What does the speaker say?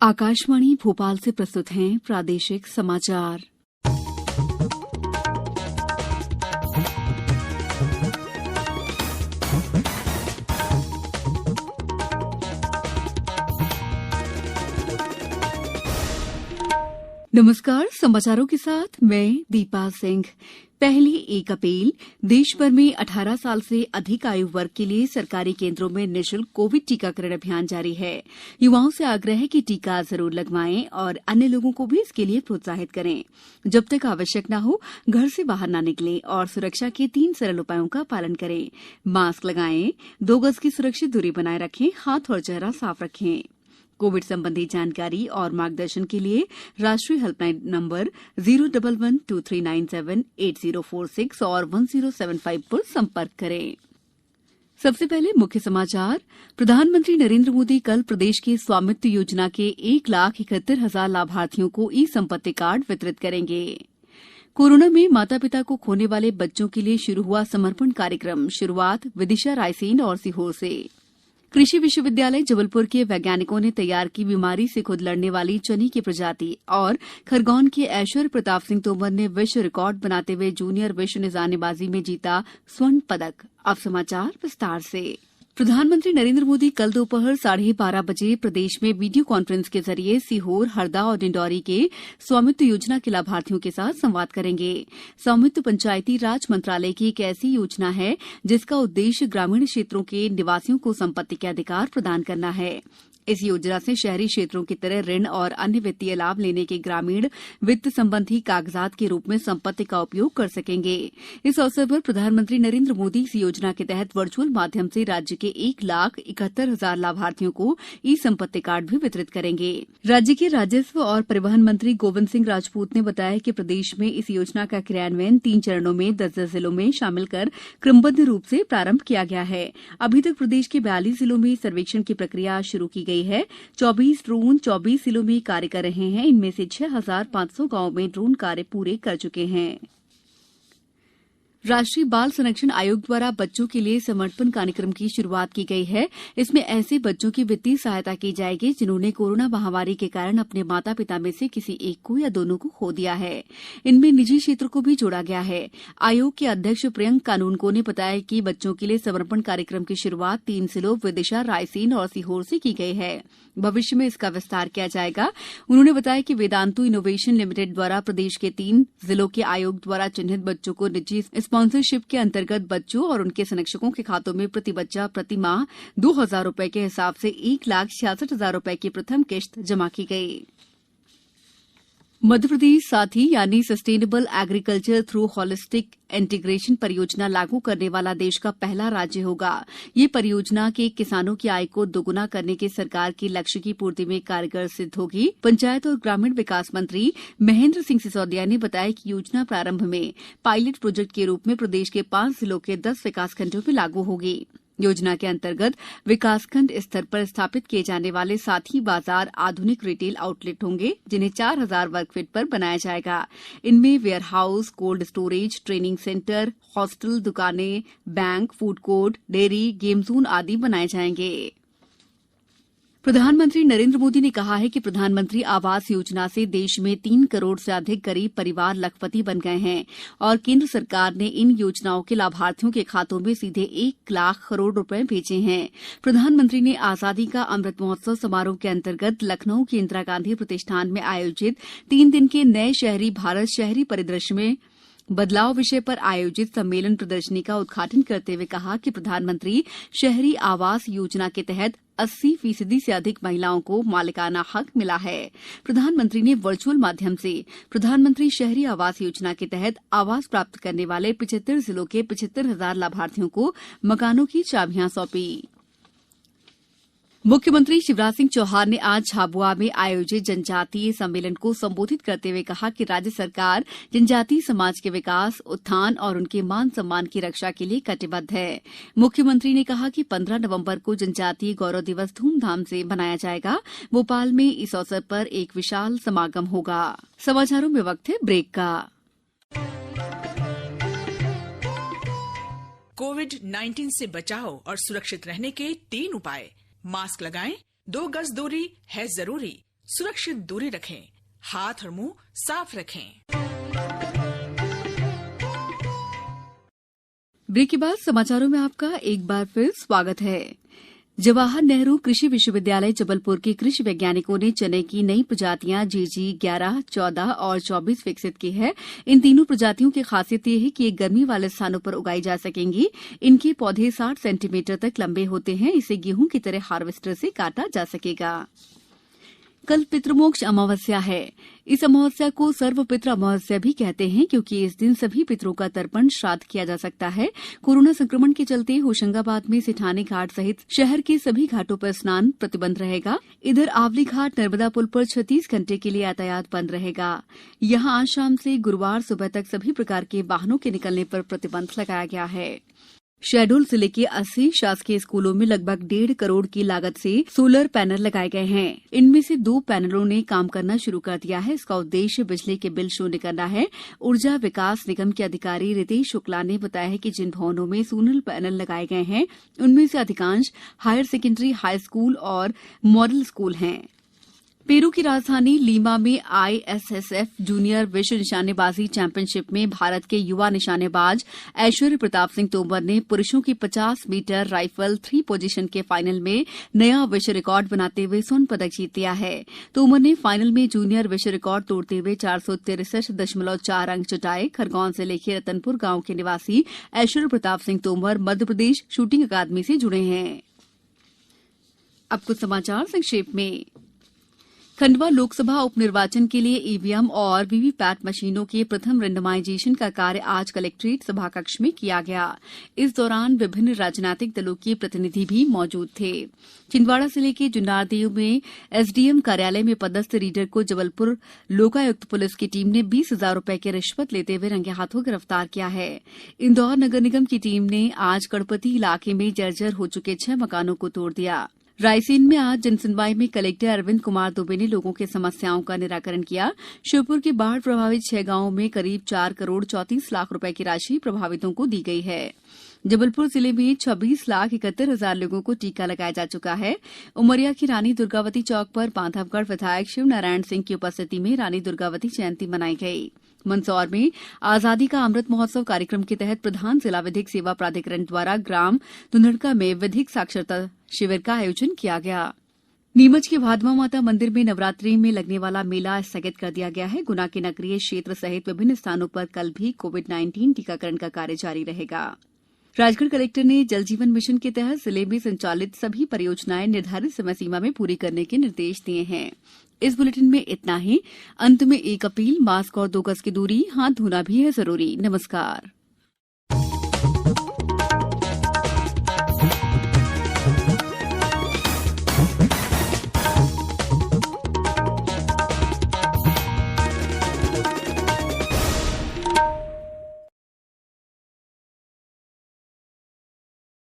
आकाशवाणी भोपाल से प्रस्तुत हैं प्रादेशिक समाचार। नमस्कार, समाचारों के साथ मैं दीपा सिंह। पहली 1 अप्रैल देश भर में 18 साल से अधिक आयु वर्ग के लिए सरकारी केंद्रों में निःशुल्क कोविड टीकाकरण अभियान जारी है। युवाओं से आग्रह है कि टीका जरूर लगवाएं और अन्य लोगों को भी इसके लिए प्रोत्साहित करें। जब तक आवश्यक न हो, घर से बाहर न निकलें और सुरक्षा के 3 सरल उपायों का पालन करें। मास्क लगाएं, 2 गज की सुरक्षित दूरी बनाए रखें, हाथ और चेहरा साफ रखें। कोविड संबंधी जानकारी और मार्गदर्शन के लिए राष्ट्रीय हेल्पलाइन नंबर 01123978046 और 1075 पर संपर्क करें। सबसे पहले मुख्य समाचार। प्रधानमंत्री नरेंद्र मोदी कल प्रदेश के स्वामित्व योजना के 1,71,000 लाभार्थियों को ई संपत्ति कार्ड वितरित करेंगे। कोरोना में माता पिता को खोने वाले बच्चों के लिए शुरू हुआ समर्पण कार्यक्रम। शुरुआत विदिशा रायसेन और सीहोर से। कृषि विश्वविद्यालय जबलपुर के वैज्ञानिकों ने तैयार की बीमारी से खुद लड़ने वाली चने की प्रजाति। और खरगोन के ऐश्वर्य प्रताप सिंह तोमर ने विश्व रिकॉर्ड बनाते हुए जूनियर विश्व निशानेबाजी में जीता स्वर्ण पदक। अब समाचार विस्तार से। प्रधानमंत्री नरेंद्र मोदी कल दोपहर 12:30 बजे प्रदेश में वीडियो कॉन्फ्रेंस के जरिए सीहोर, हरदा और डिंडौरी के स्वामित्व योजना के लाभार्थियों के साथ संवाद करेंगे। स्वामित्व पंचायती राज मंत्रालय की एक ऐसी योजना है जिसका उद्देश्य ग्रामीण क्षेत्रों के निवासियों को संपत्ति के अधिकार प्रदान करना है। इस योजना से शहरी क्षेत्रों की तरह ऋण और अन्य वित्तीय लाभ लेने के ग्रामीण वित्त संबंधी कागजात के रूप में संपत्ति का उपयोग कर सकेंगे। इस अवसर पर प्रधानमंत्री नरेंद्र मोदी इस योजना के तहत वर्चुअल माध्यम से राज्य के 1,71,000 लाभार्थियों को ई संपत्ति कार्ड भी वितरित करेंगे। राज्य के राजस्व और परिवहन मंत्री गोविंद सिंह राजपूत ने बताया कि प्रदेश में इस योजना का क्रियान्वयन 3 चरणों में 10 जिलों में शामिल कर क्रमबद्ध रूप से प्रारंभ किया गया है। अभी तक प्रदेश के 42 जिलों में सर्वेक्षण की प्रक्रिया शुरू की गई है। 24 ड्रोन 24 जिलों में कार्य कर रहे हैं। इनमें से 6,500 गांवों में ड्रोन कार्य पूरे कर चुके हैं। राष्ट्रीय बाल संरक्षण आयोग द्वारा बच्चों के लिए समर्पण कार्यक्रम की शुरुआत की गई है। इसमें ऐसे बच्चों की वित्तीय सहायता की जाएगी जिन्होंने कोरोना महामारी के कारण अपने माता पिता में से किसी एक को या दोनों को खो दिया है। इनमें निजी क्षेत्र को भी जोड़ा गया है। आयोग के अध्यक्ष प्रियंक कानूनगो ने बताया कि बच्चों के लिए समर्पण कार्यक्रम की शुरुआत 3 जिलों विदिशा, रायसेन और सीहोर से की गई है। भविष्य में इसका विस्तार किया जाएगा। उन्होंने बताया कि वेदांतु इनोवेशन लिमिटेड द्वारा प्रदेश के 3 जिलों के आयोग द्वारा चिन्हित बच्चों को निजी स्पॉन्सरशिप के अंतर्गत बच्चों और उनके संरक्षकों के खातों में प्रति बच्चा प्रति माह 2,000 रुपए के हिसाब से 1,66,000 रुपए की प्रथम किश्त जमा की गई। मध्यप्रदेश साथी यानी sustainable agriculture through holistic integration परियोजना लागू करने वाला देश का पहला राज्य होगा। ये परियोजना के किसानों की आय को दोगुना करने के सरकार के लक्ष्य की पूर्ति में कारगर सिद्ध होगी। पंचायत और ग्रामीण विकास मंत्री महेंद्र सिंह सिसोदिया ने बताया कि योजना प्रारंभ में पायलट प्रोजेक्ट के रूप में प्रदेश के 5 जिलों के 10 विकासखंडों में लागू होगी। योजना के अंतर्गत विकासखंड स्तर पर स्थापित किए जाने वाले साथी बाजार आधुनिक रिटेल आउटलेट होंगे जिन्हें 4,000 वर्ग फीट पर बनाया जाएगा। इनमें warehouse, cold storage, training centre, hostel, दुकानें, bank, food court, dairy, game zone आदि बनाए जाएंगे। प्रधानमंत्री नरेंद्र मोदी ने कहा है कि प्रधानमंत्री आवास योजना से देश में 3 करोड़ से अधिक गरीब परिवार लखपति बन गए हैं और केंद्र सरकार ने इन योजनाओं के लाभार्थियों के खातों में सीधे 1 लाख करोड़ रुपए भेजे हैं। प्रधानमंत्री ने आजादी का अमृत महोत्सव समारोह के अंतर्गत लखनऊ के इंदिरा गांधी प्रतिष्ठान में आयोजित 3 दिन के नए शहरी भारत शहरी परिदृश्य में बदलाव विषय पर आयोजित सम्मेलन प्रदर्शनी का उद्घाटन करते हुए कहा कि प्रधानमंत्री शहरी आवास योजना के तहत 80% से अधिक महिलाओं को मालिकाना हक मिला है। प्रधानमंत्री ने वर्चुअल माध्यम से प्रधानमंत्री शहरी आवास योजना के तहत आवास प्राप्त करने वाले 75 जिलों के 75,000 लाभार्थियों को मकानों की चाबियां सौंपी। मुख्यमंत्री शिवराज सिंह चौहान ने आज झाबुआ में आयोजित जनजातीय सम्मेलन को संबोधित करते हुए कहा कि राज्य सरकार जनजातीय समाज के विकास, उत्थान और उनके मान सम्मान की रक्षा के लिए कटिबद्ध है। मुख्यमंत्री ने कहा कि 15 नवंबर को जनजातीय गौरव दिवस धूमधाम से मनाया जाएगा। भोपाल में इस अवसर पर एक विशाल समागम होगा। समाचारों में वक्त है ब्रेक का। कोविड-19 से बचाव और सुरक्षित रहने के 3 उपाय। मास्क लगाएं, 2 गज दूरी है जरूरी, सुरक्षित दूरी रखें, हाथ और मुंह साफ रखें। ब्रेक के बाद समाचारों में आपका एक बार फिर स्वागत है। जवाहर नेहरू कृषि विश्वविद्यालय जबलपुर के कृषि वैज्ञानिकों ने चने की नई प्रजातियां जीजी 11, 14 और 24 विकसित की है। इन तीनों प्रजातियों की खासियत ये है कि ये गर्मी वाले स्थानों पर उगाई जा सकेंगी। इनके पौधे 60 सेंटीमीटर तक लंबे होते हैं। इसे गेहूं की तरह हार्वेस्टर से काटा जा सकेगा। कल पितृमोक्ष अमावस्या है। इस अमावस्या को सर्वपित्र अमावस्या भी कहते हैं, क्योंकि इस दिन सभी पितरों का तर्पण श्राद्ध किया जा सकता है। कोरोना संक्रमण के चलते होशंगाबाद में सेठानी घाट सहित शहर के सभी घाटों पर स्नान प्रतिबंध रहेगा। इधर आवली घाट नर्मदा पुल पर 36 घंटे के लिए यातायात बंद रहेगा। यहां आज शाम से गुरुवार सुबह तक सभी प्रकार के वाहनों के निकलने पर प्रतिबंध लगाया गया है। शहडोल जिले के 80 शासकीय स्कूलों में लगभग 1.5 करोड़ की लागत से सोलर पैनल लगाए गए हैं। इनमें से 2 पैनलों ने काम करना शुरू कर दिया है। इसका उद्देश्य बिजली के बिल शून्य करना है। ऊर्जा विकास निगम के अधिकारी रितेश शुक्ला ने बताया है कि जिन भवनों में सोलर पैनल लगाए गए हैं उनमें से अधिकांश हायर सेकेंडरी, हाई स्कूल और मॉडल स्कूल हैं। पेरू की राजधानी लीमा में आईएसएसएफ जूनियर विश्व निशानेबाजी चैंपियनशिप में भारत के युवा निशानेबाज ऐश्वर्य प्रताप सिंह तोमर ने पुरुषों की 50 मीटर राइफल 3 पोजीशन के फाइनल में नया विश्व रिकॉर्ड बनाते हुए स्वर्ण पदक जीत लिया है। तोमर ने फाइनल में जूनियर विश्व रिकॉर्ड तोड़ते हुए 463.4 अंक जुटाए। खरगोन जिले के रतनपुर गांव के निवासी ऐश्वर्य प्रताप सिंह तोमर मध्यप्रदेश शूटिंग अकादमी से जुड़े हैं। अब कुछ समाचार संक्षेप में। खंडवा लोकसभा उपनिर्वाचन के लिए ईवीएम और वीवीपैट मशीनों के प्रथम रेंडमाइजेशन का कार्य आज कलेक्ट्रेट सभाकक्ष में किया गया। इस दौरान विभिन्न राजनीतिक दलों के प्रतिनिधि भी मौजूद थे। छिंदवाड़ा जिले के जुन्नारदेव में एसडीएम कार्यालय में पदस्थ रीडर को जबलपुर लोकायुक्त पुलिस की टीम ने 20,000 रुपए की रिश्वत लेते हुए रंगे हाथों गिरफ्तार किया है। इंदौर नगर निगम की टीम ने आज गणपति इलाके में जर्जर हो चुके 6 मकानों को तोड़ दिया। रायसेन में आज जनसुनवाई में कलेक्टर अरविंद कुमार दुबे ने लोगों की समस्याओं का निराकरण किया। श्योपुर के बाढ़ प्रभावित 6 गांवों में करीब 4 करोड़ 34 लाख रुपए की राशि प्रभावितों को दी गई है। जबलपुर जिले में 26,71,000 लोगों को टीका लगाया जा चुका है। उमरिया की रानी दुर्गावती चौक पर बांधवगढ़ विधायक शिव नारायण सिंह की उपस्थिति में रानी दुर्गावती जयंती मनाई गई। मंदसौर में आजादी का अमृत महोत्सव कार्यक्रम के तहत प्रधान जिला विधिक सेवा प्राधिकरण द्वारा ग्राम धुंधड़का में विधिक साक्षरता शिविर का आयोजन किया गया। नीमच के भादमा माता मंदिर में नवरात्रि में लगने वाला मेला स्थगित कर दिया गया है। गुना के नगरीय क्षेत्र सहित विभिन्न स्थानों पर कल भी कोविड-19 टीकाकरण का कार्य जारी रहेगा। राजगढ़ कलेक्टर ने जल जीवन मिशन के तहत जिले में संचालित सभी परियोजनाएं निर्धारित समय सीमा में पूरी करने के निर्देश दिए हैं। इस बुलेटिन में इतना ही। अंत में एक अपील, मास्क और 2 गज की दूरी, हाथ धोना भी है जरूरी। नमस्कार।